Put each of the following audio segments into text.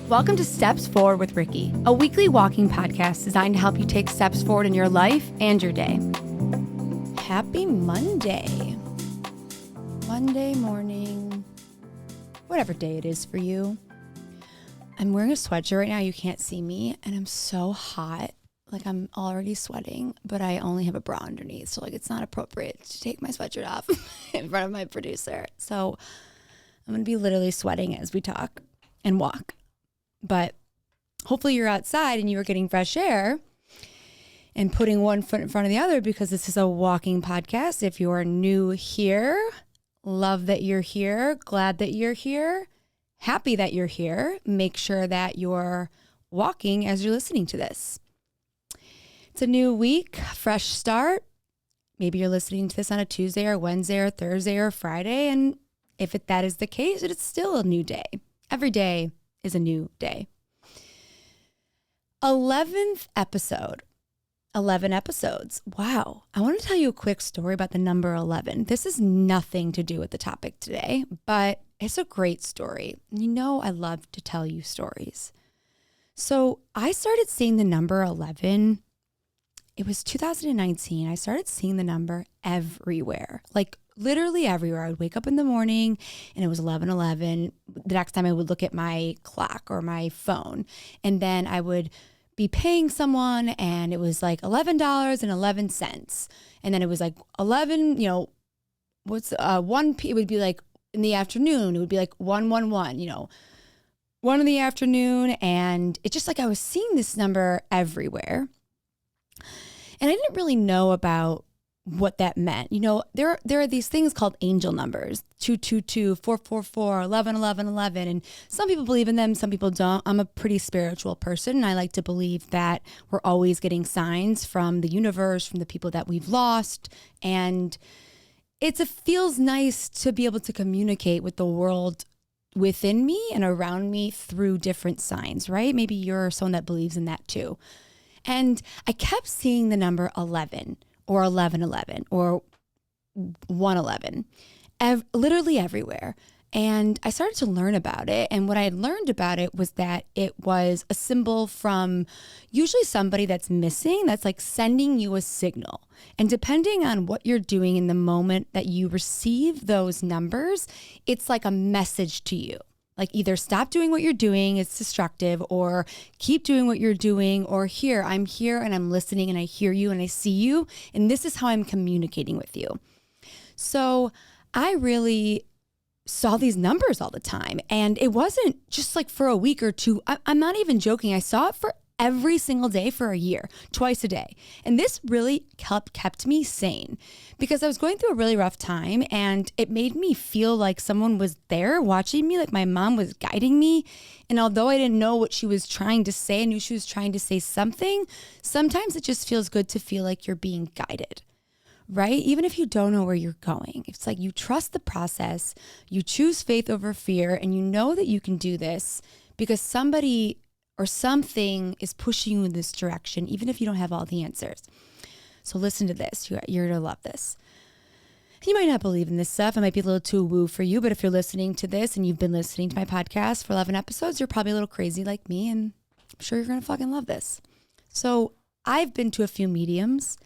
Welcome to Steps Forward with Ricky, a weekly walking podcast designed to help you take steps forward in your life and your day. Happy Monday. Monday morning, whatever day it is for you. I'm wearing a sweatshirt right now. You can't see me, and I'm so hot. Like, I'm already sweating, but I only have a bra underneath, so like it's not appropriate to take my sweatshirt off in front of my producer. So I'm going to be literally sweating as we talk and walk. But hopefully you're outside and you are getting fresh air and putting one foot in front of the other, because this is a walking podcast. If you are new here, love that you're here, glad that you're here, happy that you're here. Make sure that you're walking as you're listening to this. It's a new week, fresh start. Maybe you're listening to this on a Tuesday or Wednesday or Thursday or Friday. And if that is the case, it's still a new day. Every day is a new day. 11th episode. 11 episodes. Wow. I want to tell you a quick story about the number 11. This has nothing to do with the topic today, but it's a great story. You know, I love to tell you stories. So I started seeing the number 11. It was 2019. I started seeing the number everywhere, like literally everywhere. I would wake up in the morning and it was 11:11. The next time I would look at my clock or my phone, and then I would be paying someone and it was like $11.11. And then it was like 11, it would be like in the afternoon, it would be like 111, 1 in the afternoon. And it's just like I was seeing this number everywhere. And I didn't really know about what that meant. There are these things called angel numbers, 222, 444, 11, 11, 11. And some people believe in them, some people don't. I'm a pretty spiritual person, and I like to believe that we're always getting signs from the universe, from the people that we've lost. And it feels nice to be able to communicate with the world within me and around me through different signs, right? Maybe you're someone that believes in that too. And I kept seeing the number 11 or 1111 or 111, literally everywhere. And I started to learn about it. And what I had learned about it was that it was a symbol from usually somebody that's missing, that's like sending you a signal. And depending on what you're doing in the moment that you receive those numbers, it's like a message to you. Like either stop doing what you're doing, it's destructive, or keep doing what you're doing, or I'm here and I'm listening and I hear you and I see you. And this is how I'm communicating with you. So I really saw these numbers all the time. And it wasn't just like for a week or two. I'm not even joking. I saw it for every single day for a year, twice a day. And this really kept me sane, because I was going through a really rough time, and it made me feel like someone was there watching me, like my mom was guiding me. And although I didn't know what she was trying to say, I knew she was trying to say something. Sometimes it just feels good to feel like you're being guided, right? Even if you don't know where you're going, it's like you trust the process, you choose faith over fear, and you know that you can do this because somebody or something is pushing you in this direction, even if you don't have all the answers. So listen to this. You're going to love this. You might not believe in this stuff. It might be a little too woo for you, but if you're listening to this and you've been listening to my podcast for 11 episodes, you're probably a little crazy like me, and I'm sure you're going to fucking love this. So I've been to a few mediums.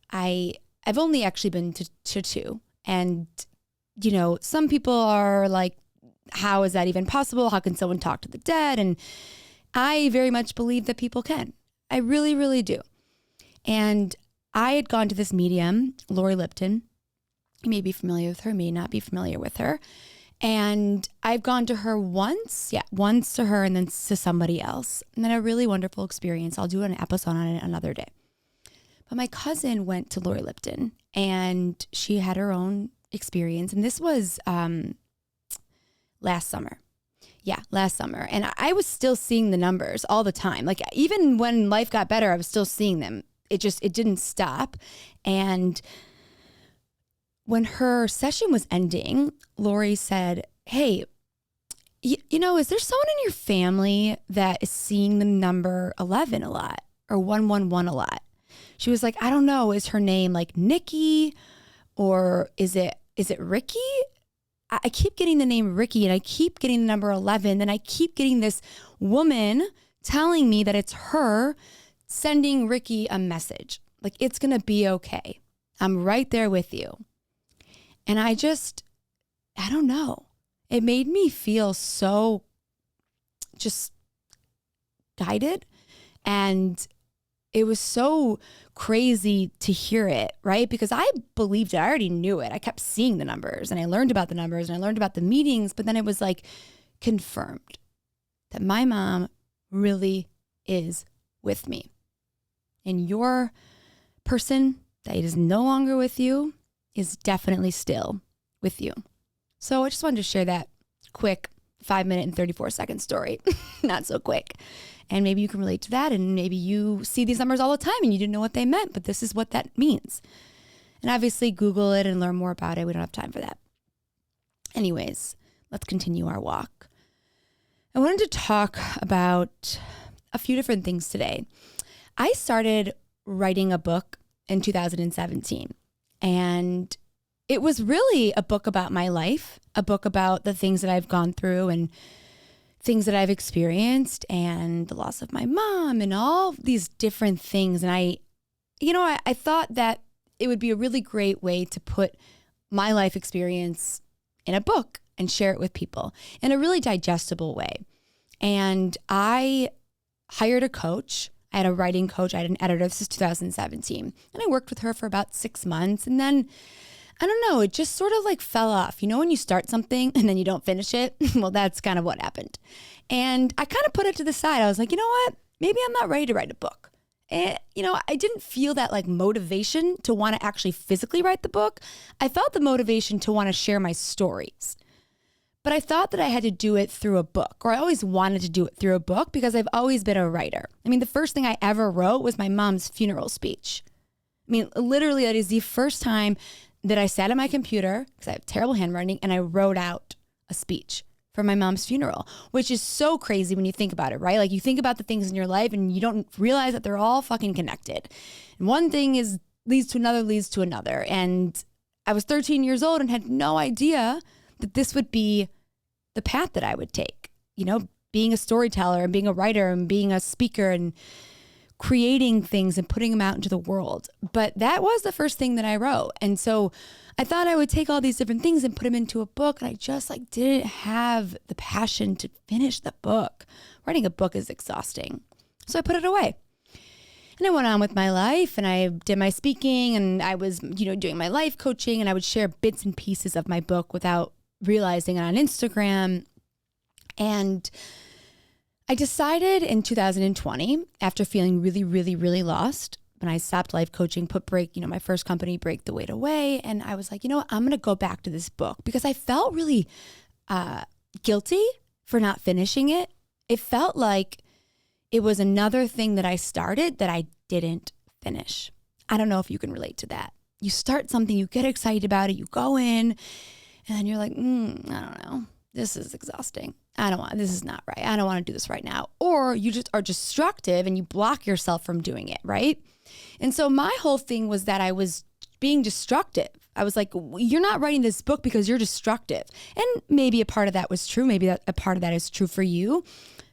I've only actually been to two. And, some people are like, how is that even possible? How can someone talk to the dead? And I very much believe that people can. I really, really do. And I had gone to this medium, Lori Lipton. You may be familiar with her, may not be familiar with her. And I've gone to her once to her and then to somebody else. And then a really wonderful experience. I'll do an episode on it another day. But my cousin went to Lori Lipton, and she had her own experience. And this was last summer. Yeah, last summer. And I was still seeing the numbers all the time. Like even when life got better, I was still seeing them. It didn't stop. And when her session was ending, Lori said, hey, is there someone in your family that is seeing the number 11 a lot or 111 a lot? She was like, I don't know. Is her name like Nikki, or is it Ricky? I keep getting the name Ricky and I keep getting the number 11. And I keep getting this woman telling me that it's her sending Ricky a message. Like, it's going to be okay. I'm right there with you. And I don't know. It made me feel so just guided. And it was so crazy to hear it, right? Because I believed it. I already knew it. I kept seeing the numbers and I learned about the numbers and I learned about the meetings. But then it was like confirmed that my mom really is with me. And your person that is no longer with you is definitely still with you. So I just wanted to share that quick 5-minute and 34-second story. Not so quick. And maybe you can relate to that. And maybe you see these numbers all the time and you didn't know what they meant, but this is what that means. And obviously Google it and learn more about it. We don't have time for that. Anyways, let's continue our walk. I wanted to talk about a few different things today. I started writing a book in 2017, and it was really a book about my life, a book about the things that I've gone through and things that I've experienced and the loss of my mom and all these different things. And I thought that it would be a really great way to put my life experience in a book and share it with people in a really digestible way. And I hired a coach. I had a writing coach. I had an editor. This is 2017. And I worked with her for about 6 months. And then, I don't know, it just sort of like fell off. You know, when you start something and then you don't finish it? Well, that's kind of what happened. And I kind of put it to the side. I was like, you know what? Maybe I'm not ready to write a book. And, I didn't feel that like motivation to want to actually physically write the book. I felt the motivation to want to share my stories. But I thought that I had to do it through a book, or I always wanted to do it through a book because I've always been a writer. I mean, the first thing I ever wrote was my mom's funeral speech. I mean, literally, that is the first time that I sat at my computer, because I have terrible handwriting, and I wrote out a speech for my mom's funeral, which is so crazy when you think about it, right? Like, you think about the things in your life and you don't realize that they're all fucking connected. And one thing leads to another. And I was 13 years old and had no idea that this would be the path that I would take, being a storyteller and being a writer and being a speaker and creating things and putting them out into the world. But that was the first thing that I wrote. And so I thought I would take all these different things and put them into a book. And I just didn't have the passion to finish the book. Writing a book is exhausting. So I put it away. And I went on with my life and I did my speaking and I was, doing my life coaching, and I would share bits and pieces of my book without realizing it on Instagram. And I decided in 2020, after feeling really, really, really lost, when I stopped life coaching, my first company, Break the Weight Away. And I was like, I'm going to go back to this book because I felt really guilty for not finishing it. It felt like it was another thing that I started that I didn't finish. I don't know if you can relate to that. You start something, you get excited about it, you go in, and then you're like, I don't know. This is exhausting. This is not right. I don't want to do this right now. Or you just are destructive and you block yourself from doing it, right? And so my whole thing was that I was being destructive. I was like, you're not writing this book because you're destructive. And maybe a part of that was true. Maybe a part of that is true for you.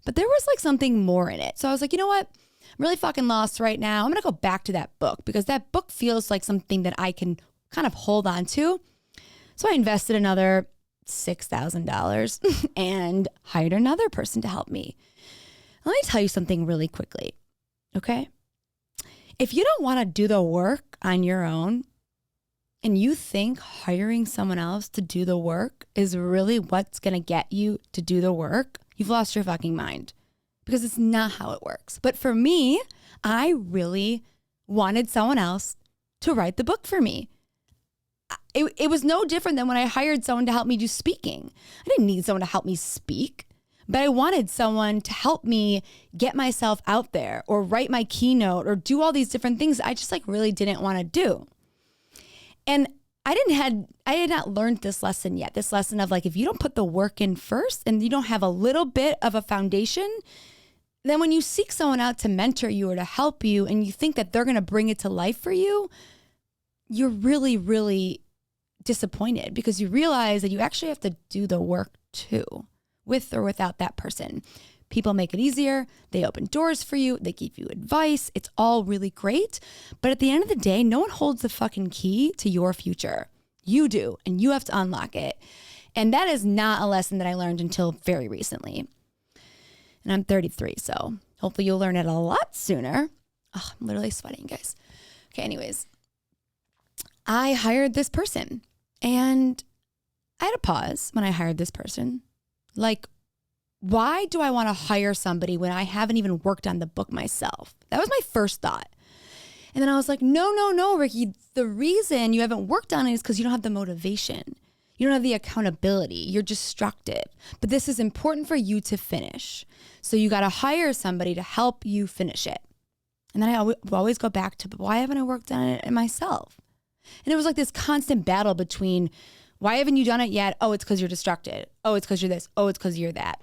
But there was something more in it. So I was like, you know what? I'm really fucking lost right now. I'm going to go back to that book because that book feels like something that I can kind of hold on to. So I invested another $6,000 and hired another person to help me. Let me tell you something really quickly, okay? If you don't want to do the work on your own and you think hiring someone else to do the work is really what's going to get you to do the work, you've lost your fucking mind because it's not how it works. But for me, I really wanted someone else to write the book for me. It was no different than when I hired someone to help me do speaking. I didn't need someone to help me speak, but I wanted someone to help me get myself out there or write my keynote or do all these different things I just really didn't want to do. And I had not learned this lesson yet. This lesson of if you don't put the work in first and you don't have a little bit of a foundation, then when you seek someone out to mentor you or to help you and you think that they're going to bring it to life for you, you're really, really disappointed because you realize that you actually have to do the work too, with or without that person. People make it easier. They open doors for you. They give you advice. It's all really great. But at the end of the day, no one holds the fucking key to your future. You do, and you have to unlock it. And that is not a lesson that I learned until very recently. And I'm 33, so hopefully you'll learn it a lot sooner. Oh, I'm literally sweating, guys. Okay, anyways. I hired this person, and I had a pause when I hired this person. Like, why do I want to hire somebody when I haven't even worked on the book myself? That was my first thought. And then I was like, no, Ricky, the reason you haven't worked on it is because you don't have the motivation. You don't have the accountability. You're destructive. But this is important for you to finish. So you got to hire somebody to help you finish it. And then I always go back to, but why haven't I worked on it myself? And it was like this constant battle between, why haven't you done it yet? Oh, it's because you're distracted. Oh, it's because you're this. Oh, it's because you're that.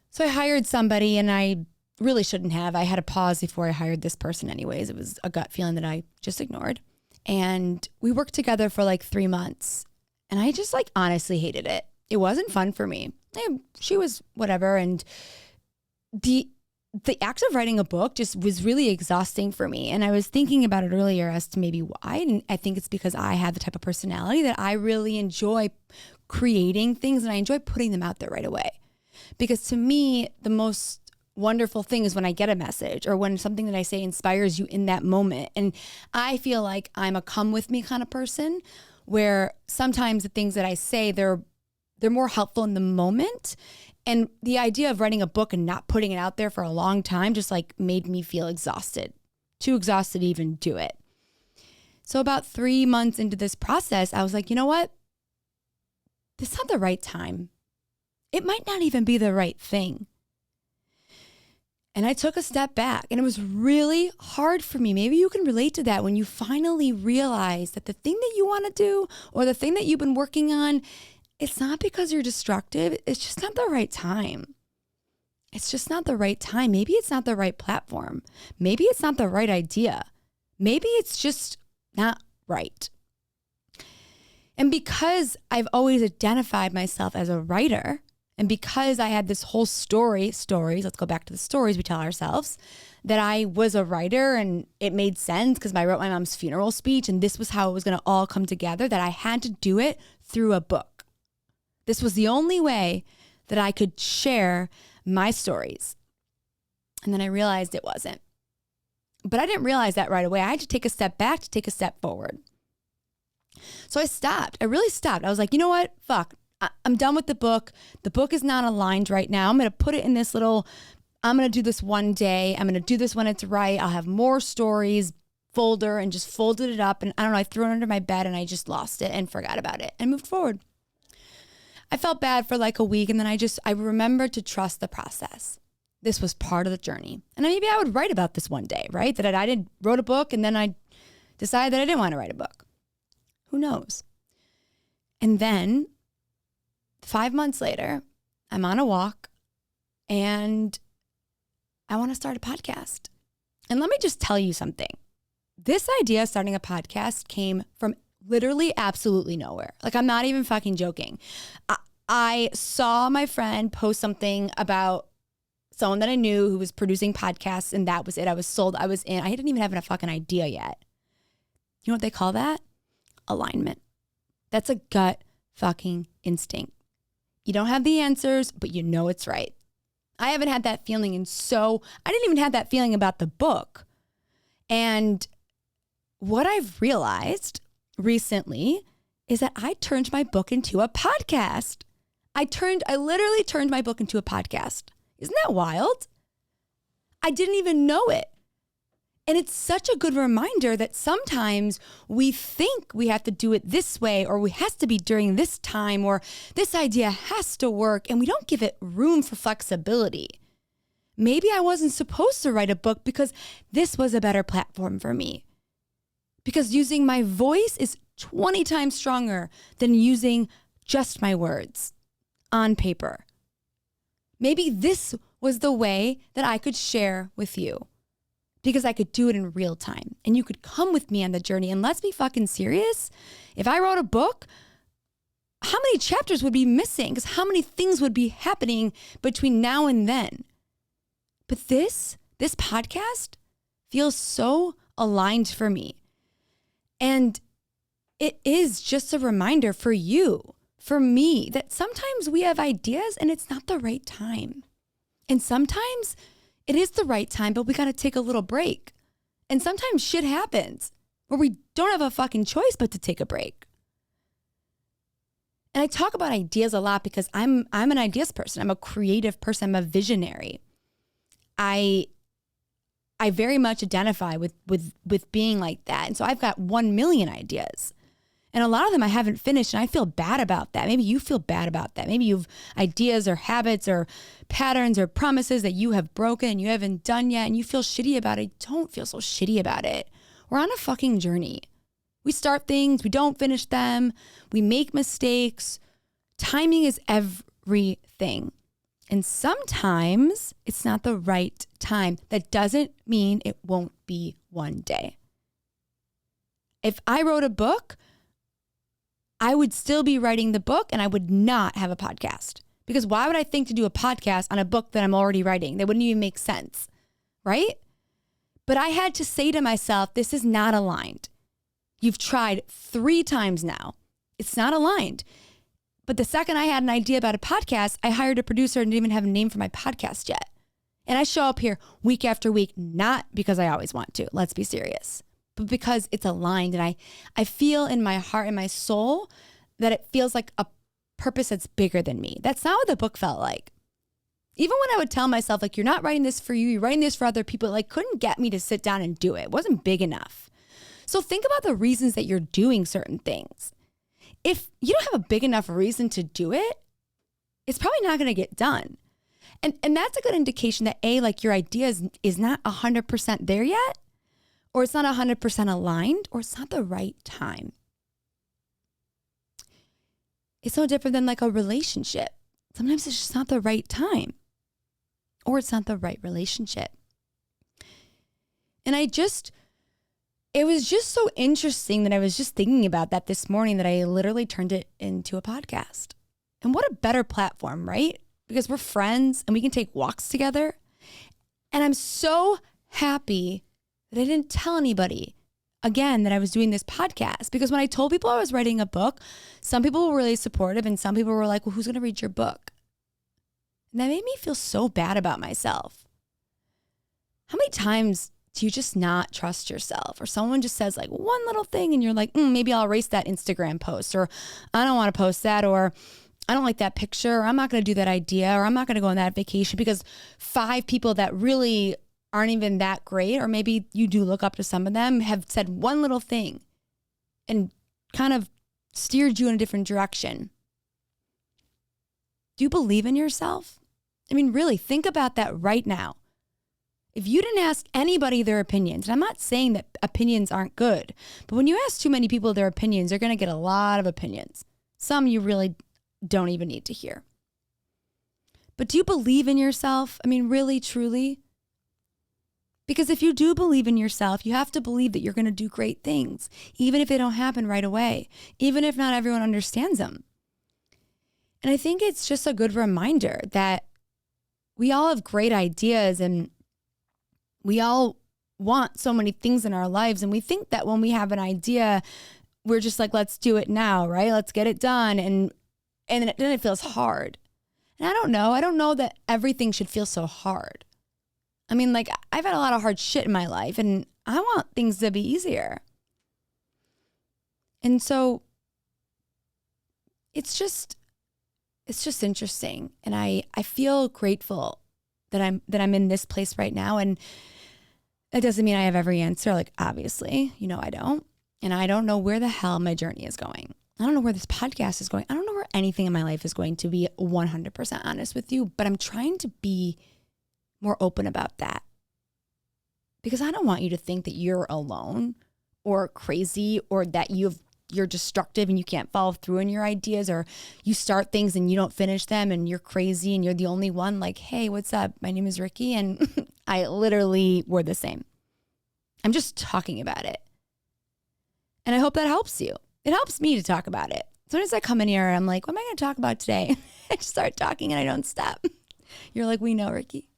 So I hired somebody, and I really shouldn't have. I had a pause before I hired this person anyways. It was a gut feeling that I just ignored. And we worked together for like 3 months. And I just like honestly hated it. It wasn't fun for me. She was whatever. And the act of writing a book just was really exhausting for me. And I was thinking about it earlier as to maybe why. And I think it's because I have the type of personality that I really enjoy creating things, and I enjoy putting them out there right away. Because to me, the most wonderful thing is when I get a message or when something that I say inspires you in that moment. And I feel like I'm a come with me kind of person, where sometimes the things that I say, they're more helpful in the moment. And the idea of writing a book and not putting it out there for a long time just like made me feel exhausted, too exhausted to even do it. So about 3 months into this process, I was like, you know what? This is not the right time. It might not even be the right thing. And I took a step back, and it was really hard for me. Maybe you can relate to that when you finally realize that the thing that you want to do or the thing that you've been working on, it's not because you're destructive. It's just not the right time. It's just not the right time. Maybe it's not the right platform. Maybe it's not the right idea. Maybe it's just not right. And because I've always identified myself as a writer, and because I had this whole stories, let's go back to the stories we tell ourselves, that I was a writer, and it made sense because I wrote my mom's funeral speech, and this was how it was going to all come together, that I had to do it through a book. This was the only way that I could share my stories. And then I realized it wasn't. But I didn't realize that right away. I had to take a step back to take a step forward. So I stopped. I really stopped. I was like, you know what? Fuck. I'm done with the book. The book is not aligned right now. I'm going to put it in this little, I'm going to do this one day. I'm going to do this when it's right. I'll have more stories folder, and just folded it up. And I don't know, I threw it under my bed, and I just lost it and forgot about it and moved forward. I felt bad for like a week, and then I remembered to trust the process. This was part of the journey. And maybe I would write about this one day, right? That I wrote a book, and then I decided that I didn't want to write a book. Who knows? And then 5 months later, I'm on a walk, and I want to start a podcast. And let me just tell you something. This idea of starting a podcast came from literally absolutely nowhere. Like, I'm not even fucking joking. I saw my friend post something about someone that I knew who was producing podcasts, and that was it. I was sold. I was in. I didn't even have a fucking idea yet. You know what they call that? Alignment. That's a gut fucking instinct. You don't have the answers, but you know it's right. I haven't had that feeling, and so I didn't even have that feeling about the book. And what I've realized recently is that I turned my book into a podcast. I literally turned my book into a podcast. Isn't that wild? I didn't even know it. And it's such a good reminder that sometimes we think we have to do it this way, or it has to be during this time, or this idea has to work, and we don't give it room for flexibility. Maybe I wasn't supposed to write a book because this was a better platform for me. Because using my voice is 20 times stronger than using just my words on paper. Maybe this was the way that I could share with you. because I could do it in real time and you could come with me on the journey. And let's be fucking serious. If I wrote a book, how many chapters would be missing? Because how many things would be happening between now and then? But this podcast feels so aligned for me. And it is just a reminder for you, for me, that sometimes we have ideas and it's not the right time. And sometimes it is the right time, but we got to take a little break. And sometimes shit happens where we don't have a fucking choice but to take a break. And I talk about ideas a lot because I'm an ideas person. I'm a creative person. I'm a visionary. I very much identify with being like that. And so I've got 1 million ideas. And a lot of them I haven't finished, and I feel bad about that. Maybe you feel bad about that. Maybe you've ideas or habits or patterns or promises that you have broken and you haven't done yet, and you feel shitty about it. Don't feel so shitty about it. We're on a fucking journey. We start things, we don't finish them, we make mistakes. Timing is everything. And sometimes it's not the right time. That doesn't mean it won't be one day. If I wrote a book, I would still be writing the book and I would not have a podcast. Because why would I think to do a podcast on a book that I'm already writing? That wouldn't even make sense, right? But I had to say to myself, this is not aligned. You've tried 3 times now. It's not aligned. But the second I had an idea about a podcast, I hired a producer and didn't even have a name for my podcast yet. And I show up here week after week, not because I always want to, let's be serious, but because it's aligned. And I feel in my heart and my soul that it feels like a purpose that's bigger than me. That's not what the book felt like. Even when I would tell myself, like, you're not writing this for you, you're writing this for other people, it like couldn't get me to sit down and do it. It wasn't big enough. So think about the reasons that you're doing certain things. If you don't have a big enough reason to do it, it's probably not going to get done. And that's a good indication that A, like your idea is not 100% there yet, or it's not 100% aligned, or it's not the right time. It's no different than like a relationship. Sometimes it's just not the right time, or it's not the right relationship. And it was just so interesting that I was just thinking about that this morning that I literally turned it into a podcast. And what a better platform, right? Because we're friends and we can take walks together. And I'm so happy that I didn't tell anybody again that I was doing this podcast, because when I told people I was writing a book, some people were really supportive and some people were like, well, who's going to read your book? And that made me feel so bad about myself. How many times do you just not trust yourself? Or someone just says like one little thing and you're like, maybe I'll erase that Instagram post, or I don't want to post that, or I don't like that picture, or I'm not going to do that idea, or I'm not going to go on that vacation because 5 people that really aren't even that great, or maybe you do look up to some of them, have said one little thing and kind of steered you in a different direction. Do you believe in yourself? I mean, really, think about that right now. If you didn't ask anybody their opinions, and I'm not saying that opinions aren't good, but when you ask too many people their opinions, you're going to get a lot of opinions. Some you really don't even need to hear. But do you believe in yourself? I mean, really, truly? Because if you do believe in yourself, you have to believe that you're going to do great things, even if they don't happen right away, even if not everyone understands them. And I think it's just a good reminder that we all have great ideas and we all want so many things in our lives. And we think that when we have an idea, we're just like, let's do it now, right? Let's get it done. And then it feels hard. And I don't know that everything should feel so hard. I mean, like, I've had a lot of hard shit in my life and I want things to be easier. And so it's just interesting. And I feel grateful that I'm in this place right now. And that doesn't mean I have every answer. Like, obviously, I don't. And I don't know where the hell my journey is going. I don't know where this podcast is going. I don't know where anything in my life is going, to be 100% honest with you. But I'm trying to be more open about that, because I don't want you to think that you're alone or crazy, or that you're destructive and you can't follow through in your ideas, or you start things and you don't finish them and you're crazy and you're the only one. Like, hey, what's up? My name is Ricky, and I literally were the same. I'm just talking about it. And I hope that helps you. It helps me to talk about it. As soon as I come in here, I'm like, what am I going to talk about today? I just start talking and I don't stop. You're like, we know, Ricky.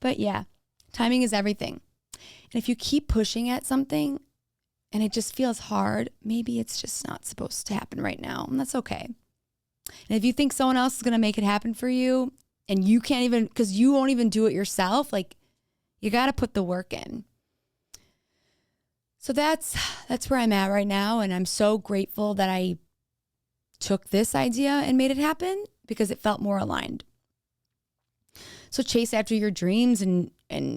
But yeah, timing is everything. And if you keep pushing at something and it just feels hard, maybe it's just not supposed to happen right now. And that's okay. And if you think someone else is going to make it happen for you and you can't even, because you won't even do it yourself, like you got to put the work in. So that's where I'm at right now. And I'm so grateful that I took this idea and made it happen because it felt more aligned. So chase after your dreams and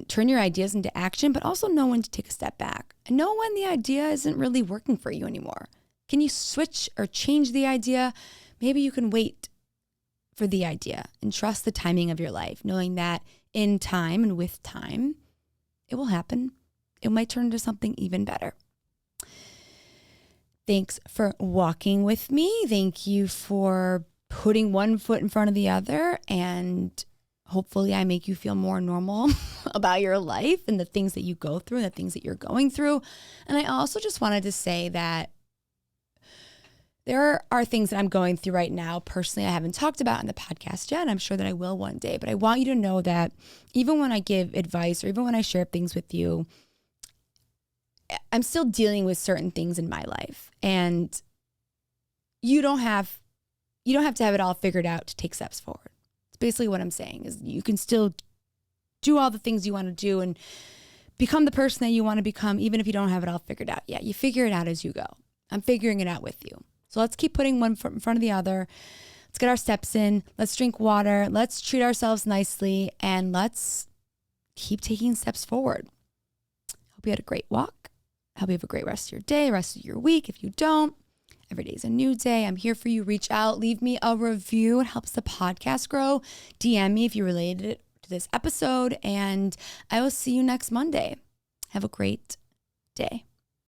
turn your ideas into action, but also know when to take a step back and know when the idea isn't really working for you anymore. Can you switch or change the idea? Maybe you can wait for the idea and trust the timing of your life, knowing that in time and with time, it will happen. It might turn into something even better. Thanks for walking with me. Thank you for putting one foot in front of the other, and hopefully I make you feel more normal about your life and the things that you go through and the things that you're going through. And I also just wanted to say that there are things that I'm going through right now personally I haven't talked about in the podcast yet. I'm sure that I will one day, but I want you to know that even when I give advice or even when I share things with you, I'm still dealing with certain things in my life, and you don't have to have it all figured out to take steps forward. It's basically what I'm saying is you can still do all the things you want to do and become the person that you want to become, even if you don't have it all figured out yet. You figure it out as you go. I'm figuring it out with you. So let's keep putting one foot in front of the other. Let's get our steps in. Let's drink water. Let's treat ourselves nicely, and let's keep taking steps forward. Hope you had a great walk. I hope you have a great rest of your day, rest of your week. If you don't, every day is a new day. I'm here for you. Reach out. Leave me a review. It helps the podcast grow. DM me if you related it to this episode. And I will see you next Monday. Have a great day.